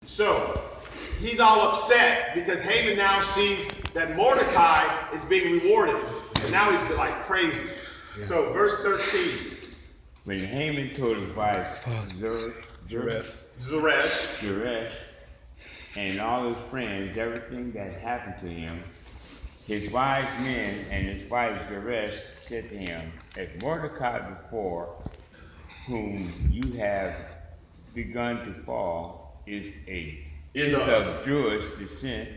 So he's all upset because Haman now sees that Mordecai is being rewarded. And now he's like crazy. Yeah. So verse 13. When Haman told his wife, Zeresh, and all his friends everything that happened to him, his wise men and his wife Zeresh said to him, as Mordecai before whom you have begun to fall is of Jewish descent,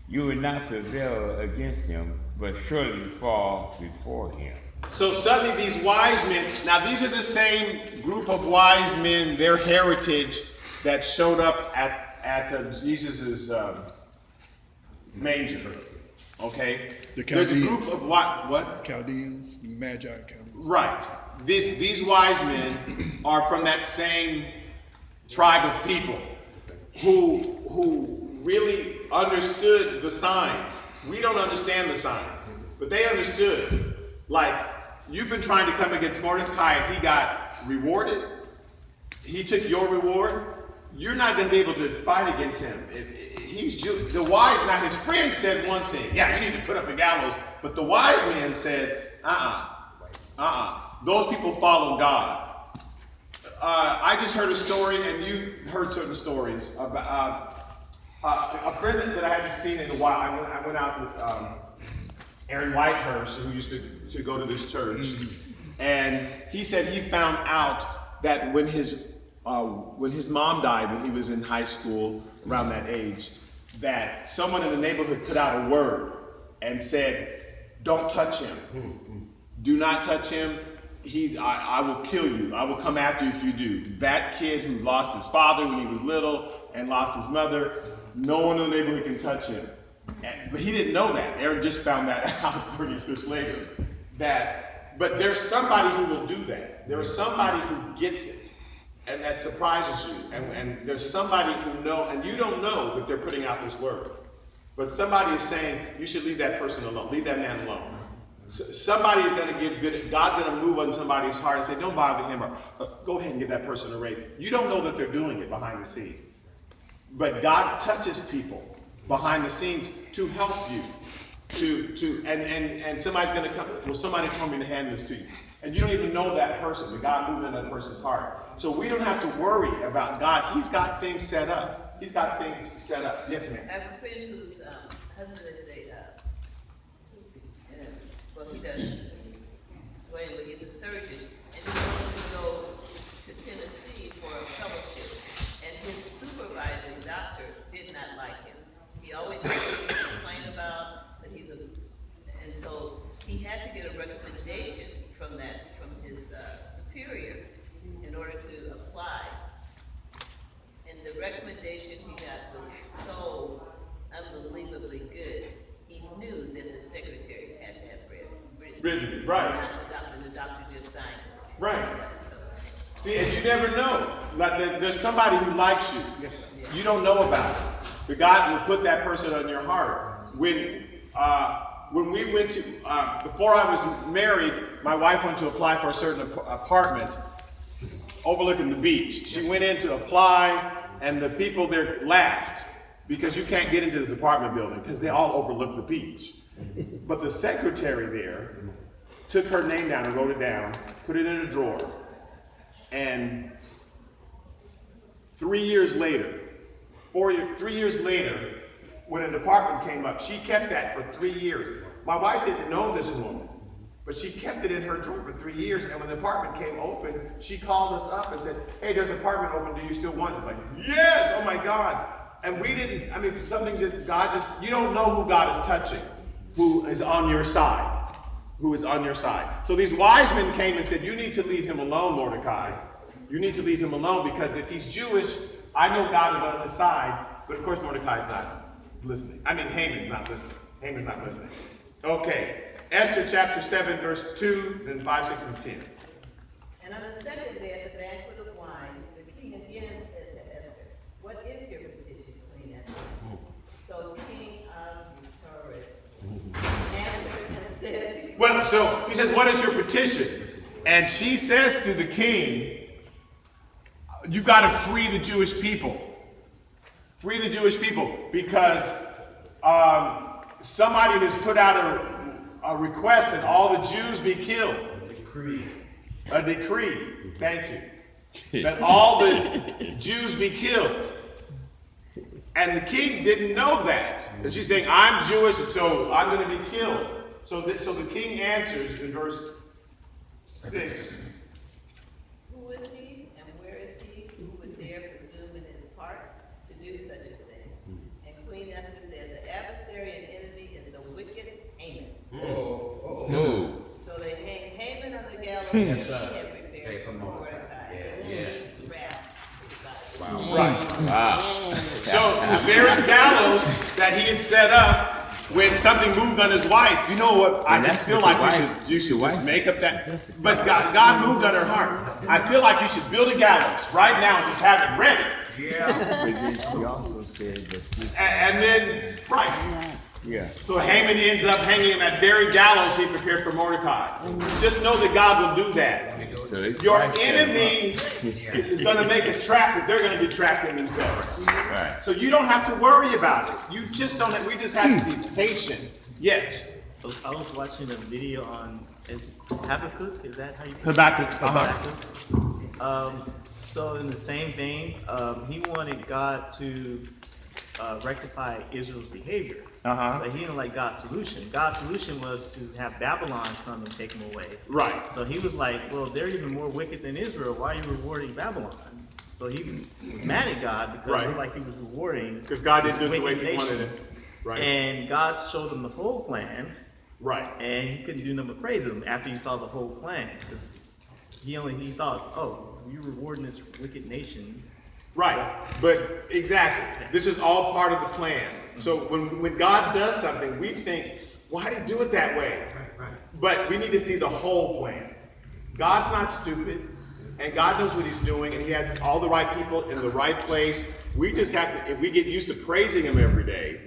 you will not prevail against him, but surely fall before him. So suddenly these wise men, now these are the same group of wise men, their heritage that showed up at Jesus' manger. Okay? There's a group of what? Chaldeans, Magi Chaldeans. Right. These wise men are from that same tribe of people who really understood the signs. We don't understand the signs, but they understood. Like, you've been trying to come against Mordecai and he got rewarded. He took your reward. You're not going to be able to fight against him. He's Jewish. The wise, now his friends said one thing. Yeah, you need to put up a gallows. But the wise man said, those people follow God. I just heard a story, and you heard certain stories about a friend that I hadn't seen in a while. I went out with Aaron Whitehurst, who used to go to this church, and he said he found out that when his mom died when he was in high school, around that age, that someone in the neighborhood put out a word and said, "Don't touch him. Do not touch him. I will kill you. I will come after you if you do." That kid who lost his father when he was little and lost his mother, no one in the neighborhood can touch him. But he didn't know that. Aaron just found that out 30 years later. But there's somebody who will do that. There is somebody who gets it, and that surprises you. And there's somebody who knows, and you don't know that they're putting out this word. But somebody is saying, you should leave that person alone. Leave that man alone. Somebody is going to give good, God's going to move on somebody's heart and say, don't bother him, or go ahead and give that person a raise. You don't know that they're doing it behind the scenes. But God touches people behind the scenes to help you. And somebody's going to come, well, somebody told me to hand this to you. And you don't even know that person, but God moved in that person's heart. So we don't have to worry about God. He's got things set up. He's got things set up. Yes, ma'am. I have a friend whose husband is he does, well, anyway, he's a surgeon, and he wanted to go to Tennessee for a fellowship, and his supervising doctor did not like him. He always complained about that and so he had to get a recommendation from his superior in order to apply. And the recommendation he got was so unbelievably good. He knew that the secretary had to have written, right. The doctor just signed it. Right. See, and you never know. Like there's somebody who likes you. You don't know about it. But God will put that person on your heart. When we went to, before I was married, my wife went to apply for a certain apartment overlooking the beach. She went in to apply, and the people there laughed because you can't get into this apartment building because they all overlook the beach. But the secretary there took her name down and wrote it down, put it in a drawer, and 3 years later, 3 years later, when an apartment came up, she kept that for 3 years. My wife didn't know this woman, but she kept it in her drawer for 3 years, and when the apartment came open, she called us up and said, "Hey, there's an apartment open, do you still want it?" Like, yes, oh my God. And we didn't, you don't know who God is touching, who is on your side. Who is on your side. So these wise men came and said, you need to leave him alone, Mordecai. You need to leave him alone because if he's Jewish, I know God is on his side, but of course Mordecai is not listening. Haman's not listening. Haman's not listening. Okay, Esther chapter 7, verse 2, then 5, 6, and 10. And on the second day at the banquet of wine, the king again said to Esther, "What is your petition, Queen Esther?" So King Ahasuerus answered and said to Well, so he says, what is your petition? And she says to the king, you got to free the Jewish people. Free the Jewish people, because somebody has put out a request that all the Jews be killed. A decree. Thank you. That all the Jews be killed. And the king didn't know that. And she's saying, I'm Jewish, so I'm going to be killed. So the king answers in verse 6. Who is he and where is he who would dare presume in his heart to do such a thing? And Queen Esther said, the adversary and enemy is the wicked Haman. No. So they hang Haman on the gallows that he had prepared for Mordecai. And then he wrapped his body. Right. Wow. So the very gallows that he had set up, when something moved on his wife, you know what? I just feel like you should just make up that. But God moved on her heart. I feel like you should build a gallows right now and just have it ready. Yeah. He also said that. And then, right. Yeah. So Haman ends up hanging in that very gallows he prepared for Mordecai. Just know that God will do that. So Your enemy is going to make a trap that they're going to be trapped in themselves. Right. So you don't have to worry about it. You just don't. We just have to be patient. Yes. I was watching a video on Habakkuk. Is that how you? Habakkuk. Habakkuk. So in the same vein, he wanted God to rectify Israel's behavior. But he didn't like God's solution. God's solution was to have Babylon come and take him away. Right. So he was like, well, they're even more wicked than Israel. Why are you rewarding Babylon? So he was mad at God because it was like he was rewarding Because God didn't this do it the way wicked he wanted nation. it. Right. And God showed him the whole plan, Right. and he couldn't do nothing but praise him after he saw the whole plan. Because he thought, oh, you're rewarding this wicked nation. Right. But exactly. This is all part of the plan. So when God does something, we think, why did he do it that way? But we need to see the whole plan. God's not stupid, and God knows what he's doing, and he has all the right people in the right place. We just have to, if we get used to praising him every day,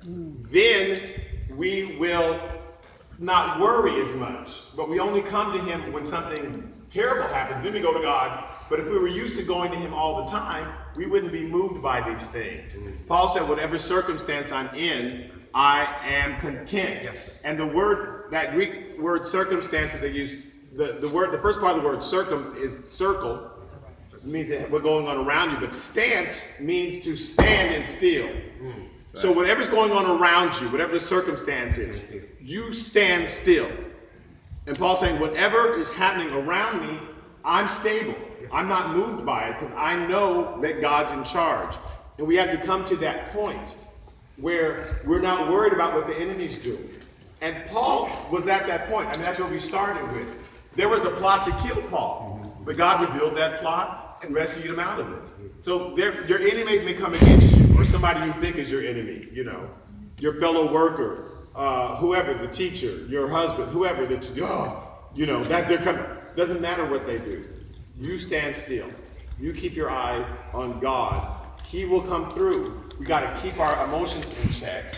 then we will not worry as much. But we only come to him when something terrible happens, then we go to God. But if we were used to going to him all the time, we wouldn't be moved by these things. Paul said, whatever circumstance I'm in, I am content. And the word, that Greek word circumstances they use, the first part of the word circum is circle. It means that what's going on around you. But stance means to stand and still. So whatever's going on around you, whatever the circumstance is, you stand still. And Paul's saying, whatever is happening around me, I'm stable. I'm not moved by it because I know that God's in charge. And we have to come to that point where we're not worried about what the enemy's doing. And Paul was at that point. I mean, that's what we started with. There was a plot to kill Paul, but God revealed that plot and rescued him out of it. So your enemies may come against you, or somebody you think is your enemy, your fellow worker, whoever, the teacher, your husband, whoever, that they're coming. Doesn't matter what they do. You stand still. You keep your eye on God. He will come through. We got to keep our emotions in check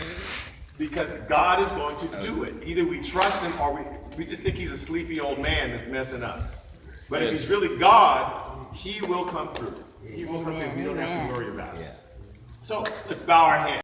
because God is going to do it. Either we trust him or we just think he's a sleepy old man that's messing up. But if he's really God, he will come through. He will come through. We don't have to worry about it. So let's bow our heads.